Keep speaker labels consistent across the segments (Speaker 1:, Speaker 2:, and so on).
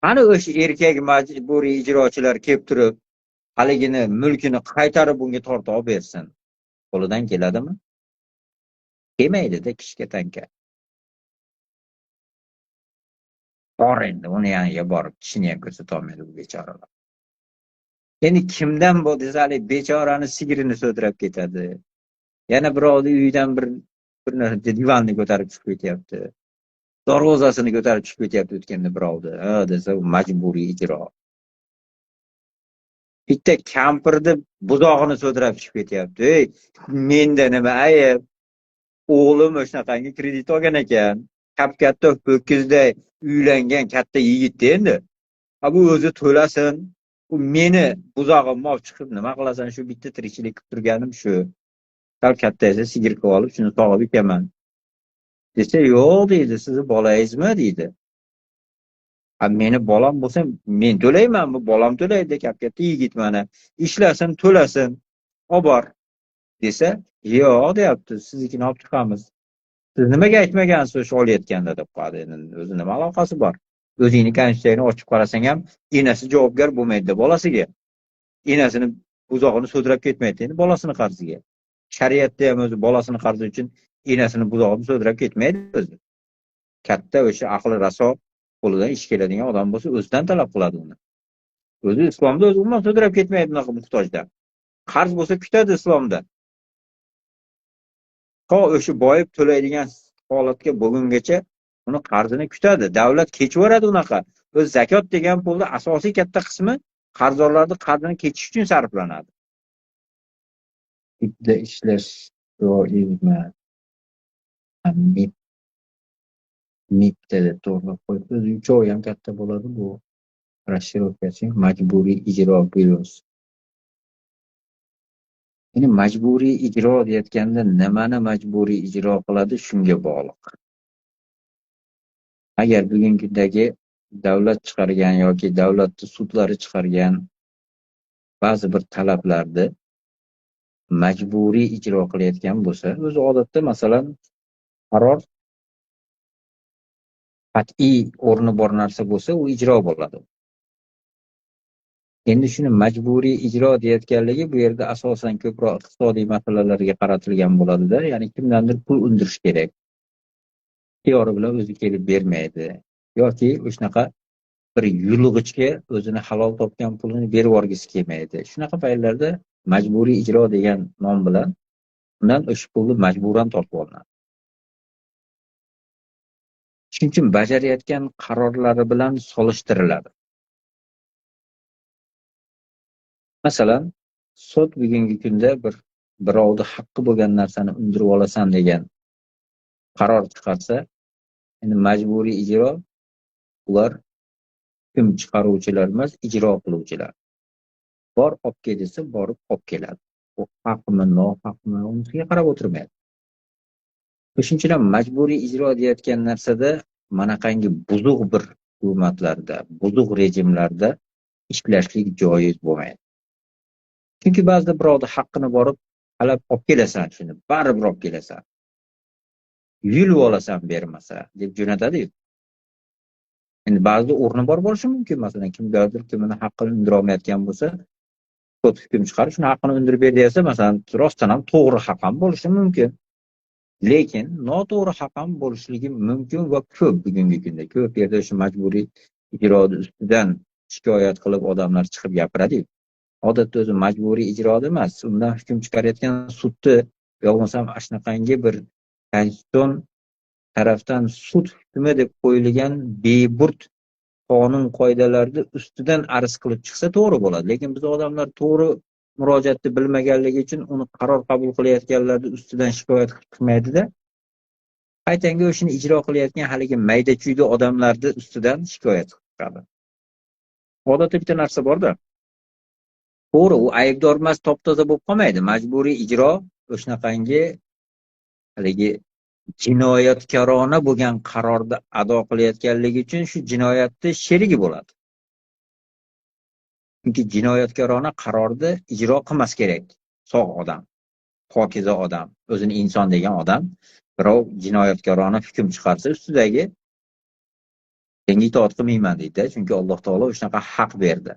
Speaker 1: Qani o'sha erkak majburiy ijrochilar kelib turib, haligini mulkini qaytarib unga tortib olib bersin. Qo'lidan keladimi? Kelmaydi-da kishga tanka. Bor endi uni yoniga borib tishini ham ko'rsatolmaydi bu bechoralar. Endi kimdan bu desa haligi bechorani sigirini so'dirab ketadi. Yana birovni uyidan bir narsa divanni ko'tarib chiqib ketyapti. Darvozasini ko'tarib chiqib ketyapti o'tganda birovni. Ha desa u majburiy ijro. Bitta kampirni buzog'ini so'dirab chiqib ketyapti. Ey, menda nima ayb? O'g'lim o'shanaqangi kredit olgan ekan. Kap-katta ho'kizday uylangan katta yigit endi. Ha bu o'zi to'lasin. U meni buzog'imni olib chiqib nima qilasan? Shu bitta tirikchilik qilib turganim shu. Sal katta esa sigir qilib olib shuni sog'ib ekaman. Desa, yo'q deydi, sizni bolangizmi deydi. Ha meni bolam bo'lsa, men to'laymanmi? Bolam to'laydi, kap-katta yigit mana. Ishlasin, to'lasin. Obor desa, yo'q deyapti, siznikini olib chiqamiz. Siz nimaga aytmagansiz o'sha olayotganda deb qo'yadi. Endi o'zi nima aloqasi bor? O'zingni konstitutsiyangni ochib qarasang ham, enasi javobgar bo'lmaydi bolasiga. Enasini buzog'ini so'dirab ketmaydi endi bolasini qarziga. Shariatda ham o'zi bolasini qarzi uchun enasini buzog'ini so'dirab ketmaydi o'zi. Katta o'sha aqli raso qo'lidan ish keladigan odam bo'lsa, o'zidan talab qiladi uni. O'zi islomda o'zi umuman so'dirab ketmaydi bunaqa muhtojdan. Qarz bo'lsa kutadi islomda. O'sha boyib to'laydigan holatga bo'lgungacha uni qarzini kutadi. Davlat kechvoradi unaqa. O'z zakot degan pulda asosiy katta qismi qarzdorlarning qarzini kechish uchun sarflanadi. Bitta ishlash joizmi? Miptada to'g'rilab qo'yib, o'zi uchovi ham katta bo'ladi bu. Расшифровкasi majburiy ijro byurosi. Ya'ni majburiy ijro deyotganda nimani majburiy ijro qiladi shunga bog'liq. Agar bugungi kundagi davlat chiqargan yoki davlatning sudlari chiqargan ba'zi bir talablarni majburiy ijro qilayotgan bo'lsa, o'zi odatda masalan qaror qat'iy o'rni bor narsa bo'lsa, u ijro bo'ladi. Endi shuni majburiy ijro deyotganligi bu yerda asosan ko'proq iqtisodiy masalalarga qaratilgan bo'ladi-da, ya'ni kimdandir pul undirish kerak. Ixtiyori bilan o'zi kelib bermaydi yoki o'shanaqa bir yulg'ichga o'zini halol topgan pulini berib yuborgisi kelmaydi. Shunaqa paytlarda majburiy ijro degan nom bilan undan o'sha pulni majburan tortib olinadi. Shuning uchun bajarayotgan qarorlari bilan solishtiriladi. Masalan, sud bugungi kunda birovni haqqi bo'lgan narsani undirib olasan degan qaror chiqarsa, endi majburiy ijro ular hukm chiqaruvchilar emas, ijro qiluvchilar. Bor olib kel desa, borib olib keladi. Bu haqmi, nohaqmi, unisiga qarab o'tirmaydi. Shuning uchun majburiy ijro deyotgan narsada manaqangi buzuq bir hukumatlarda, buzuq rejimlarda ishlashlik joiz bo'lmaydi. Chunki ba'zida birovni haqqini borib talab olib kelasan, shuni baribir olib kelasan. Yulib olasan bermasa deb jo'natadi-yu. Endi ba'zida o'rni bor bo'lishi mumkin, masalan, kimgadir kimini haqqini undira olmayotgan bo'lsa, sud hukm chiqarib, shuni haqqini undirib ber desa, masalan, rostdan ham to'g'ri haq ham bo'lishi mumkin. Lekin noto'g'ri haq ham bo'lishligi mumkin va ko'p bugungi kunda. Ko'p yerda o'sha majburiy ijroning ustidan shikoyat qilib odamlar chiqib gapiradi-yu. Odatda o'zi majburiy ijroda emas, undan hukm chiqarayotgan sudni yo'qmasam shunaqangi bir konstitutsion tarafdan sud hukmi deb qo'yilgan beburt qonun qoidalarni ustidan arz qilib chiqsa to'g'ri bo'ladi. Lekin biz odamlar to'g'ri murojaatni bilmaganligi uchun uni qaror qabul qilayotganlarning ustidan shikoyat qilmaydi-da. Qaytanga o'shini ijro qilayotgan haligi mayda-chuyda odamlarning ustidan shikoyat qiladi. Odatda bitta narsa bor-da. To'g'ri, u aybdor emas, top-toza bo'lib qolmaydi. Majburiy ijro o'shanaqangi haligi jinoyatkorona bo'lgan qarorni ado qilayotganligi uchun shu jinoyatning sherigi bo'ladi. Chunki jinoyatkorona qarorni ijro qilmas kerak. Sog' odam, pokiza odam, o'zini inson degan odam birov jinoyatkorona hukm chiqarsa, ustidagi Senga itoat qilmayman deydi, chunki Alloh taolo shunaqa haq berdi.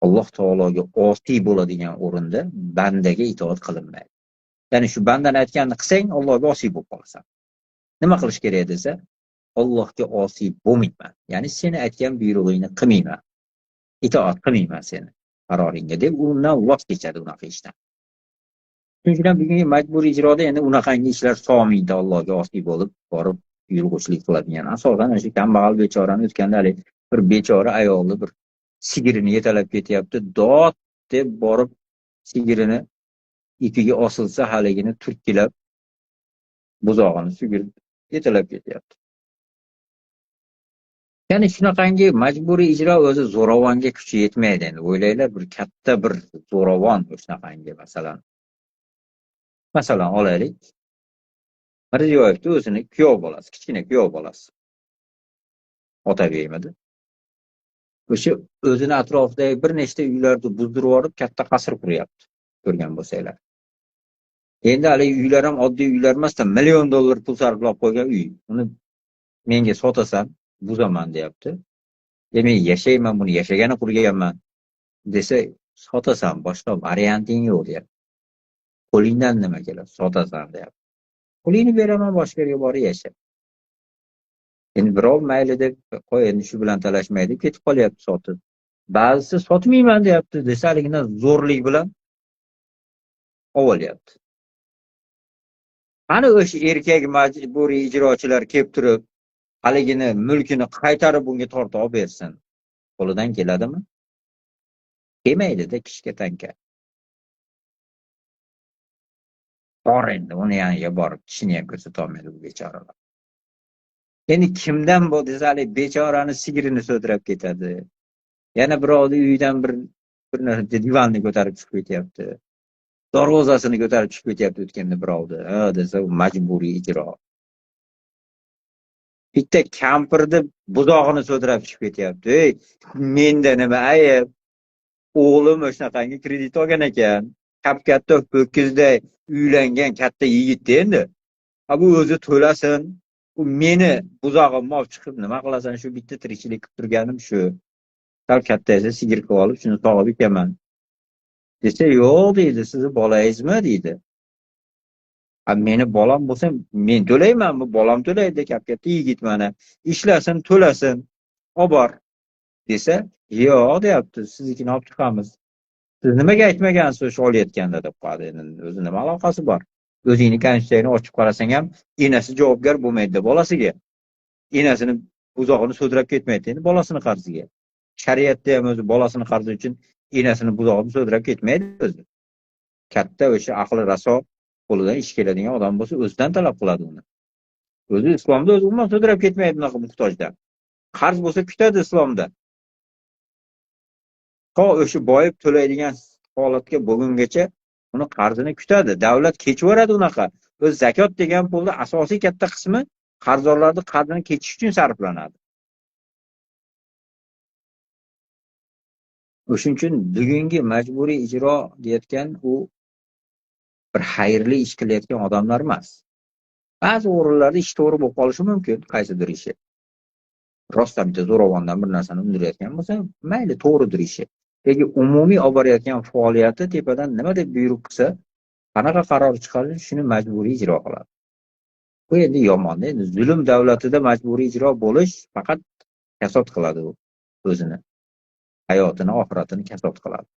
Speaker 1: Alloh taologa osiy bo'ladigan o'rinda bandaga itoat qilinmaydi. Ya'ni shu bandani aytganini qilsang, Allohga osiy bo'lib qolasan. Nima qilish kerak desa, Allohga osiy bo'lmayman. Ya'ni seni aytgan buyrug'ingni qilmayman. Itoat qilmayman seni qaroringga deb undan voz kechadi unaqa ishdan. Shuning uchun bugungi majburiy ijroda endi unaqangi ishlar solmaydi, Allohga osiy bo'lib borib yurg'uchilik qiladigan. Asosan o'sha kambag'al bechorani o'tganda bir bechora ayolni bir sigirini yetalab ketyapti, dod deb borib sigirini ipiga osilsa haligini turtkilab buzog'ini sugirib yetalab ketyapti. Ya'ni shunaqangi majburiy ijro o'zi zo'ravonga kuchi yetmaydi. Endi o'ylanglar, bir katta bir zo'ravon shunaqangi masalan olaylik. Mirziyoyevni o'zini kuyov bolasi, kichkina kuyov bolasi. Otabekmidi. O'sha o'zini atrofidagi bir nechta uylarni buzdirib olib, katta qasr quryapti. Ko'rgan bo'lsanglar. Endi hali uylar ham oddiy uylar emasdan, million dollar pul sarflab qo'ygan uy. Uni menga sotasan, buzaman deyapti. Men yashayman, buni yashagani qurganman desa, sotasan, boshqa varianting yo'q deyapti. Qo'lingdan nima keladi? Sotasan deyapti. Pulingni beraman, boshqa yerga borib yasha. Endi birov mayli deb qo'y, endi shu bilan talashmaydi, ketib qolyapti sotib. Ba'zisi sotmayman deyapti, desaligidan zo'rlik bilan ovolyapti. Qani o'sha erkak majburiy ijrochilar kelib turib, haligini mulkini qaytarib bunga tortib olib bersin. Qo'lidan keladimi? Kelmaydi-da kishga tanka. Bor endi, uni yoniga borib tishini ham ko'rsata olmaydi bu bechoralar. Endi kimdan bu desali bechorani sigirini so'dirab ketadi. Yana birovning uyidan bir narsa divanni ko'tarib chiqib ketyapti. Darvozasini ko'tarib chiqib ketyapti o'tganda birovni. Desa majburiy ijro. Bitta kampirni buzog'ini so'dirab chiqib ketyapti. Ey, menda nima ayb? O'g'lim o'shanaqangi kredit olgan ekan. Katta ho'kizday uylangan katta yigit endi. Bu o'zi to'lasin. U meni buzog'imni olib chiqib nima qilasan? Shu bitta tirikchilik qilib turganim shu. Sal katta esa sigir qilib olib shuni sog'ib ekaman. Desa, yo'q deydi, sizni bolangizmi deydi. Meni bolam bo'lsa, men to'laymanmi? Bolam to'laydi, katta yigit mana. Ishlasin, to'lasin. Obor desa, yo'q deyapti, siznikini olib chiqamiz. Siz nimaga aytmagansiz o'sha olayotganda deb qo'yadi. Endi o'zi nima aloqasi bor? O'zingni konstitutsiyani ochib qarasang ham, enasi javobgar bo'lmaydi bolasiga. Enasini buzog'ini so'dirab ketmaydi, endi bolasini qarziga. Shariatda ham o'zi bolasini qarzi uchun enasini buzog'ini so'dirab ketmaydi o'zi. Katta o'sha aqli raso qo'lidan ish keladigan odam bo'lsa, o'zidan talab qiladi uni. O'zi islomda o'zi umuman so'dirab ketmaydi bunaqa muhtojdan. Qarz bo'lsa kutadi islomda. O'sha boyib to'laydigan holatga bo'lgungacha uni qarzini kutadi. Davlat kechiveradi unaqa. O'z zakot degan pulni asosiy katta qismi qarzdorlarning qarzini kechish uchun sarflanadi. O'shuning uchun bugungi majburiy ijro deyotgan u bir xayrli ish qilayotgan odamlar emas. Ba'zi o'rinlarda ish to'g'ri bo'lib qolishi mumkin, qaysidir ishi. Rostdan bitta zo'ravondan bir narsani undirayotgan bo'lsa, mayli to'g'ridir ishi. Lekin umumiy olib borayotgan faoliyati tepadan nima deb buyruq qilsa, qanaqa qaror chiqarsa, shuni majburiy ijro qiladi. Bu endi yomon. Endi zulm davlatida majburiy ijro bo'lish faqat kasod qiladi u o'zini. Hayotini, oxiratini kasod qiladi.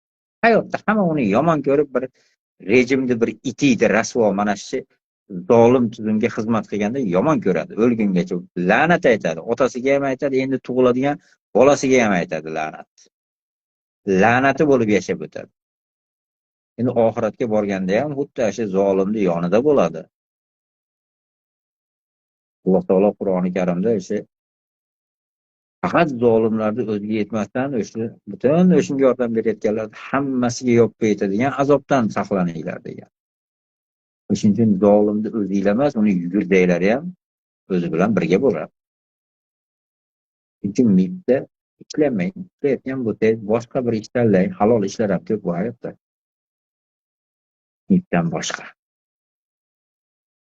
Speaker 1: Hayotda hamma uni yomon ko'rib, bir rejimni bir itiydi, rasvo mana shu zolim tuzumga xizmat qilganda yomon ko'radi. O'lgungacha la'nat aytadi. Otasiga ham aytadi, endi tug'iladigan bolasiga ham aytadi la'nat. La'nati bo'lib yashab o'tadi. Endi oxiratga borganda ham xuddi o'sha zolimning yonida bo'ladi. Alloh taolo Qur'oni Karimda o'sha faqat zolimlarni o'ziga yetmasdan o'sha butun o'shunga yordam berayotganlar hammasiga yopib yetadigan azobdan saqlaninglar degan. Shuning uchun zolimni o'zinglar emas, uni yugurdaylari ham o'zi bilan birga bo'ladi. Chunki mibda ishlamang, ishlayotgan bo'lsangiz boshqa bir ish tanlang, halol ishlar ham ko'p bu hayotda. Mibdan boshqa.